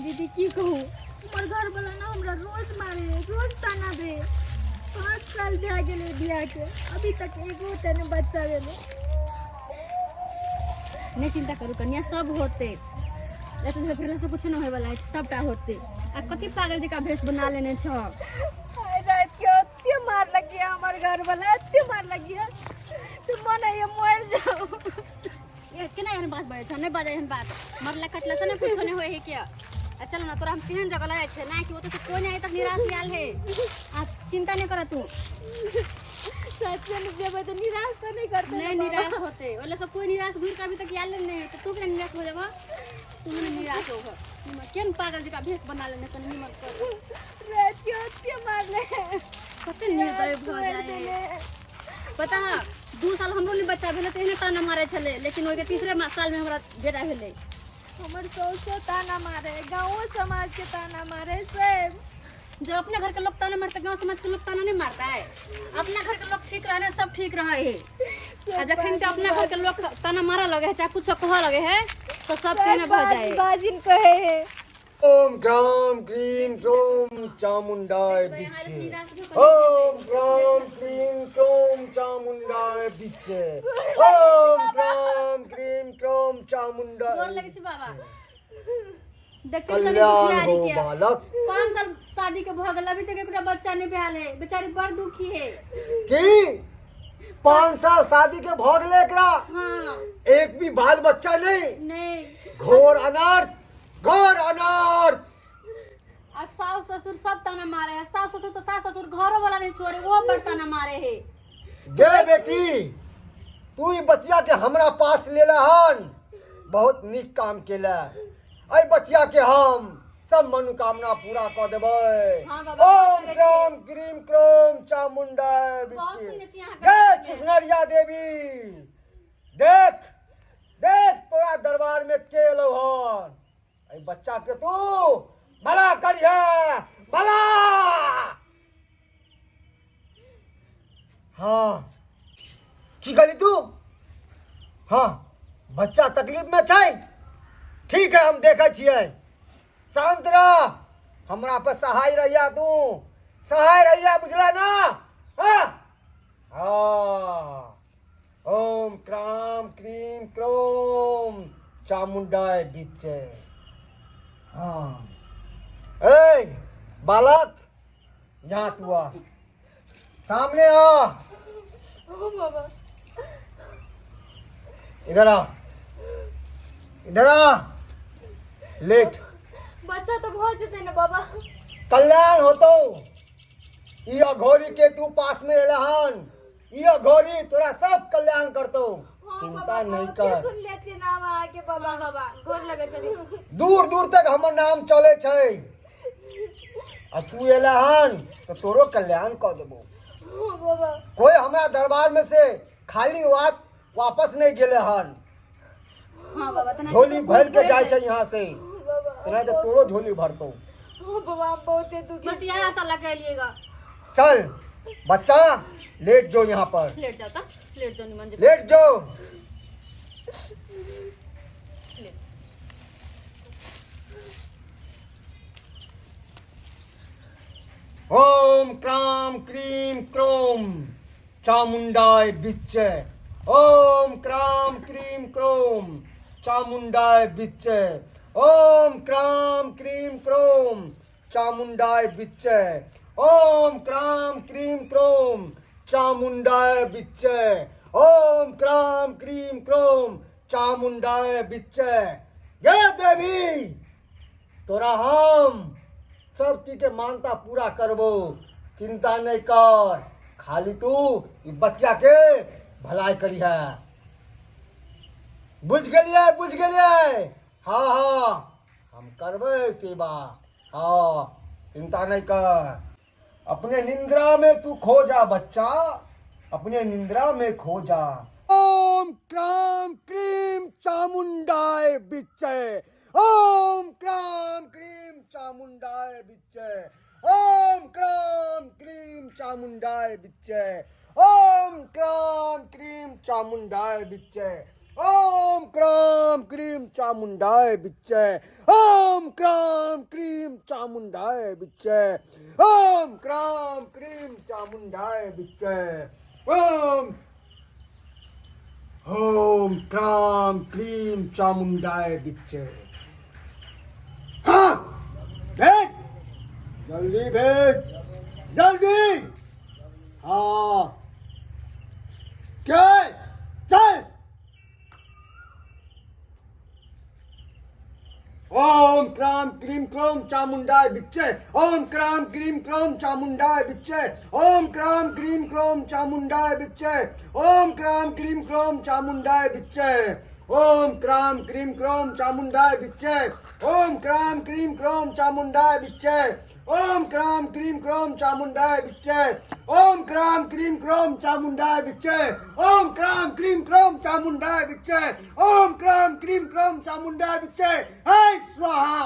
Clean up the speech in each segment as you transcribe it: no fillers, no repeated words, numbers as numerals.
दीदी की कहूँ हमार घर वाला ना हमरा रोज मारे रोज ताना दे। 5 साल भए गेले बियाह के अभी तक एगो तने बच्चा भेले। नहीं चिंता करू कन्या सब होते लेकिन फिर से कुछ न होए वाला है सबटा होते। आ कथी पागल जका भेष बना लेने छ। हाय रात के अत्ते मार लगिया हमार घर वाला अत्ते मार लगिया तो मन ये मर जाओ। ये केना एहन बात बाजे छ नहीं बाजे एहन बात मरला कटला से न कुछ नहीं होए है क्या। चलो ना तोरा हम तीन जगह लगे छे ना कि वो तो कोई नहीं तक निराश आल है। आ चिंता नहीं कर तू सच में जेबे तो निराश तो नहीं करते नहीं निराश होते वाले सब कोई निराश घुर का अभी तक आल नहीं तो तू भी निराश हो जाबा तू नहीं निराश होगा केन पागल जी का भेष बना लेने तो नहीं मत कर रे क्यों मार ले कते निर्दय भ जाए। पता है 2 साल हमरो लिए बच्चा भेले तो इने ताना मारे छले लेकिन ओके तीसरे साल में हमरा बेटा भेले। हमर सौसे ताना मारे गाँव समाज के ताना मारे सब। जब अपने घर के लोग ताना मारते गाँव समाज के लोग ताना नहीं मारता है। अपना घर के लोग ठीक रहे सब ठीक रहे है जखन के अपने घर के लोग ताना मारा लगे है चाहे कुछ कह लगे है तो सब तेने भर जाए बाजिन कहे है। ओम ग्राम क्रीम क्रोम चामुंडाय बिच्चे ओम ग्राम क्रीम क्रोम चामुंडाय बिच्चे ओम ग्राम क्रीम क्रोम चामुंडाय जोर लगे छी बाबा देखते कल्याण हो बालक। 5 साल शादी के भ गेल अभी तक एकटा बच्चा नहीं भेल है बेचारी बड़ दुखी है की 5 साल शादी के भ गेले एकरा हां एक भी बाल बच्चा नहीं घोर अनर्थ घोर अनर्थ। आ सास ससुर सब ताना मारे है सास ससुर तो सास ससुर घरों वाला नहीं छोड़े वो पर ताना मारे है। गे बेटी तू ई बच्चिया के हमरा पास लेला हन बहुत निक काम केला। आई बच्चिया के हम सब मनोकामना पूरा कर देबै। हाँ बाबा, ओम क्रोम क्रीम क्रोम चामुंडा बिच्चे गे चिकनरिया देवी देख देख तोरा दरबार में के एलो हन आई बच्चा के तू भला करिया भला। हाँ की कहली तू हाँ बच्चा तकलीफ में छै ठीक है हम देखे छियै शांत रह हमरा पर सहाय रहिया तू सहाय रहिया बुझला ना। हाँ हाँ ओम क्राम क्रीम क्रोम चामुंडाय बिच्चे। हाँ ए बालक यहाँ तू आ सामने आ बाबा इधर आ इधर आ लेट बच्चा तो बहुत जते ना बाबा कल्याण होतो ई अघोरी के तू पास में रहन ई अघोरी तोरा सब कल्याण करतो चिंता नहीं कर। सुन ले छी नाम आके बाबा बाबा गोर लगे छली दूर दूर तक हमर नाम चले छै आ तू एलहन तो तोरो कल्याण कर देबो। बाबा कोई हमरा दरबार में से खाली बात वापस नहीं गेले हन। हां बाबा तना झोली भर के जाय छै यहाँ से तना तो तोरो झोली भरतो। बाबा बहुत दुखी बस यहां आशा लगाइएगा। चल बच्चा लेट जो यहाँ पर लेट जाओ ता लेट जाओ निमन लेट जो। ओम क्राम क्रीम क्रोम चामुंडाय बिच्चे ओम क्राम क्रीम क्रोम चामुंडाय बिच्चे ओम क्राम क्रीम क्रोम चामुंडाय बिच्चे ओम क्राम क्रीम क्रोम चामुंडाय बिच्चे ओम क्राम क्रीम क्रोम चामुंडाय बिच्चे। जय देवी तोरा हम सब चीज के मानता पूरा करबो चिंता नहीं कर खाली तू ई बच्चा के भलाई करिया बुझ गेलिए हाँ हाँ हम करबे सेवा। हाँ चिंता नहीं कर अपने निंद्रा में तू खो जा बच्चा अपने निंद्रा में खो जा। ओम क्राम क्रीम चामुंडाय बिच्चे ओम क्राम क्रीम चामुंडाय बिच्चे ओम क्राम क्रीम चामुंडाय बिच्चे ओम क्राम क्रीम चामुंडाय बिच्चे ओम क्राम क्रीम चामुंडाय बिच्चे ओम क्राम क्राम क्रीम चामुंडाय बिच्चे ओम क्राम क्रीम चामुंडाय बिच्चे ओम ओम क्राम क्रीम चामुंडाय बिच्चे हाँ भेज जल्दी भेज जल्दी हाँ क्या चल ओम क्राम क्रीम क्रोम चामुंडाय बिच्चे ओम क्राम क्रीम क्रोम चामुंडाय बिच्चे ओम क्राम क्रीम क्रोम चामुंडाय बिच्चे ओम क्राम क्रीम क्रोम चामुंडाय बिच्चे ओम क्राम क्रीम क्रोम चामुंडाय बिच्चे ओम क्राम क्रीम क्रोम चामुंडाय बिच्चे ओम क्राम क्रीम क्रोम चामुंडाय बिच्चे ओम क्राम क्रीम क्रोम चामुंडाय बिच्चे ओम क्राम क्रीम क्रोम चामुंडाय बिच्चे ओम क्राम क्रीम क्रोम चामुंडाय बिच्चे हे स्वाहा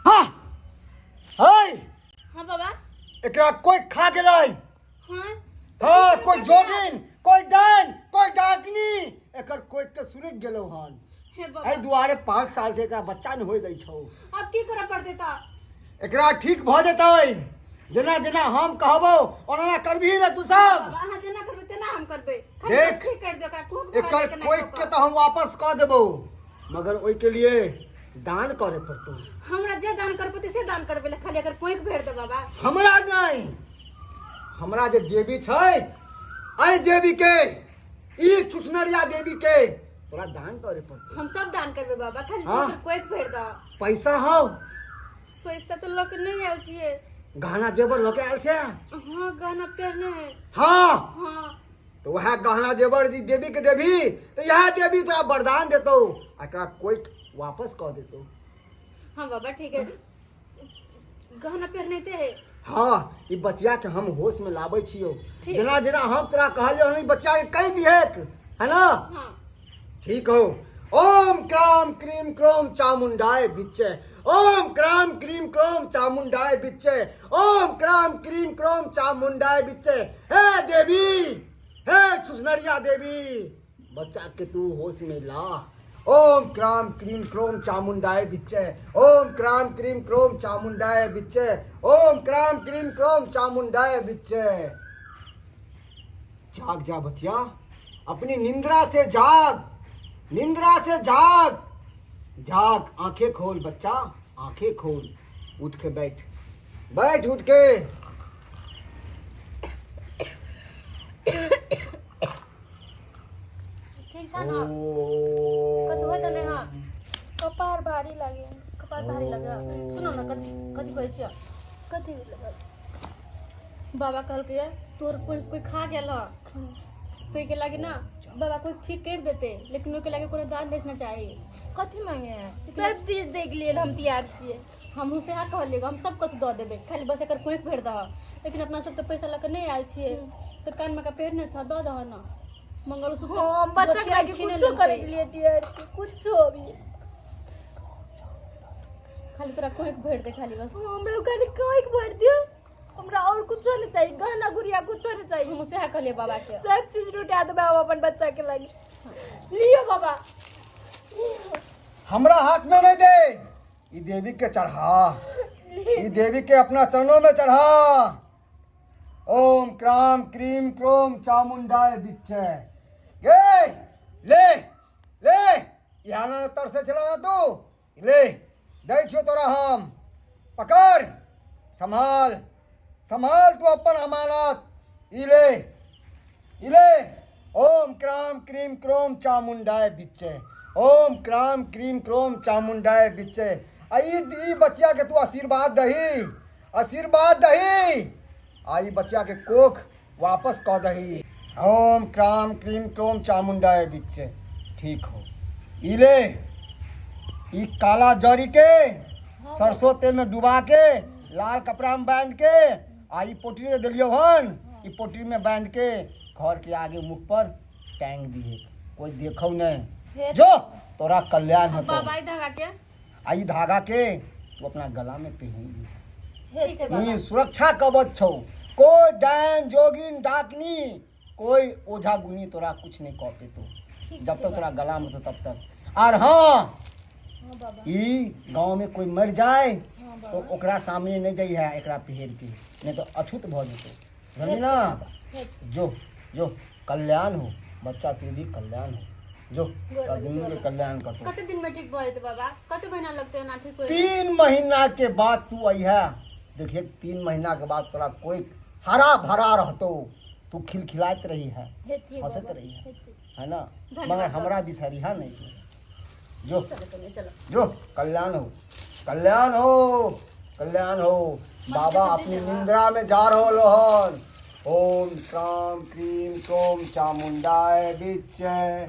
हाँ हाय हाँ बाबा एकरा कोई खा गेलै हाँ हाँ कोई जोगिन कोई डान कोई डाकनी एकर कोई के सुरग गेलो हन हे बाबा एहि दुआरे 5 साल से का बच्चा न होई गई छौ अब की करे पड़ते ता एकरा ठीक भ जेतै जेना जेना हम कहबो ओना करबी ना तू सब बाबा हां जेना करबे तेना हम करबे देख, ठीक कर दे का कोक एकर कोई के तो हम वापस क देबो मगर ओइ के लिए दान करे पड़तो हमरा जे दान कर पते से दान करबे ले खाली अगर कोक भेड़ दे बाबा हमरा नहीं हमरा जे देवी छै आई देवी के ई चुचनरिया देवी के तोरा दान करे पड़तो हम सब दान करबे बाबा खाली हाँ? कोक भेड़ द पैसा हौ पैसा तो लोग नहीं आल छिए गहना जेवर लोके आयल छै हां गाना पहने है हाँ हां तो वह गहना जेवर दी देवी के देवी तो यह देवी तोरा वरदान देतो एकरा कोई वापस कह देतो हां बाबा ठीक है गहना पहने थे हाँ ई बच्चा के हम होश में लाबै छियो ठीक। जेना जेना हम तोरा कहलियो हन ई बच्चा के कह दिहेक है ना हां ठीक हो ओम क्राम क्रीम क्रोम चामुंडाय बिच्चे ओम क्राम क्रीम क्रोम चामुंडाय बिच्चे ओम क्राम क्रीम क्रोम चामुंडाय बिच्चे हे देवी हे सुनरिया देवी बच्चा के तू होश में ला ओम क्राम क्रीम क्रोम चामुंडाय बिच्चे ओम क्राम क्रीम क्रोम चामुंडाय बिच्चे ओम क्राम क्रीम क्रोम चामुंडाय बिच्चे जाग जा बच्चा अपनी निंद्रा से जाग निंद्रा से जाग जाग आंखें खोल बच्चा आंखें खोल उठ के बैठ बैठ उठ के ठीक सा ना कतु है तने हां कपार भारी लागे कपार भारी लगा सुनो ना कथि कथि कहै छियै कथि लगा बाबा कहल के तोर कोई खा गेल तो के लागे ना बाबा कोई ठीक कर देते लेकिन ओके लागे कोनो दान देखना चाहिए कथि मांगे है सब चीज देख लिए हम तैयार छिए हम उसे आ कहलिए हम सब कुछ दे देबे खाली बस एकर कोई भेड़ द लेकिन अपना सब तो पैसा लेकर नहीं आयल छिए तो कान में का पहनने छ दे दह ना मंगलसूत्र हम बच्चा के लागे कुछ करे के लिए तैयार छी कुछ भी खाली तोरा कोई भेड़ दे खाली बस हमरा खाली कोई भेड़ दियो हमरा और कुछ नहीं चाहिए गहना गुड़िया कुछ नहीं चाहिए हम उसे कहलिए बाबा के सब चीज लुटा देबे हम अपन बच्चा के लागे लियो बाबा हमरा हाथ में नहीं दे ई देवी के चढ़ा ई देवी के अपना चरणों में चढ़ा ओम क्राम क्रीम क्रोम चामुंडाय बिच्चे गे ले ले यहाँ ना तर से चला ना तू ले दे छो तोरा हम पकड़ संभाल संभाल तू अपन अमानत ई ले ओम क्राम क्रीम क्रोम चामुंडाय बिच्चे ओम क्राम क्रीम क्रोम चामुंडाय बिच्चे आई बच्चा के तू आशीर्वाद दही आई बच्चा के कोख वापस कह दही ओम क्राम क्रीम क्रोम चामुंडाय बिच्चे ठीक हो ई ले ई काला जरी के सरसों तेल में डुबा के लाल कपड़ा में बांध के आई पोटरी दे दिलियो हन ई पोटरी में बांध के घर के आगे मुख पर टांग दिए कोई देखो नहीं जो तोरा कल्याण होतो बाबा धागा के आई धागा के तू अपना गला में पहन ठीक है बाबा ई सुरक्षा कवच छौ कोई डायन जोगिन डाकनी कोई ओझा गुनी तोरा कुछ नहीं कह पे तो जब तक तोरा गला में तो तब तक और हाँ हाँ बाबा ई गांव में कोई मर जाए हाँ तो बाबा ओकरा सामने नहीं जाइ है एकरा पहर के, नहीं तो अछूत भ जेतै, समझी ना। जो जो कल्याण हो, बच्चा तू भी कल्याण हो, जो आदमी के कल्याण कर। कते दिन में ठीक भ जेतै बाबा? कते महीना लगतै ना ठीक होए? 3 महीना के बाद तू अइहा। देखिए 3 महीना के बाद तोरा कोई हरा भरा रहतो, तू खिलखिलाइत रही है, हेती हंसत बाबा, रही है हेती। है ना। धन्यवाद मगर बाबा। हमरा बिसरिहा नहीं तू। जो चलो कन्या चलो। जो कल्याण हो, कल्याण हो, कल्याण हो। बाबा अपनी निंद्रा में जा रहो लोहन। ओम शाम क्रीम क्रोम चामुंडाय विच्चे।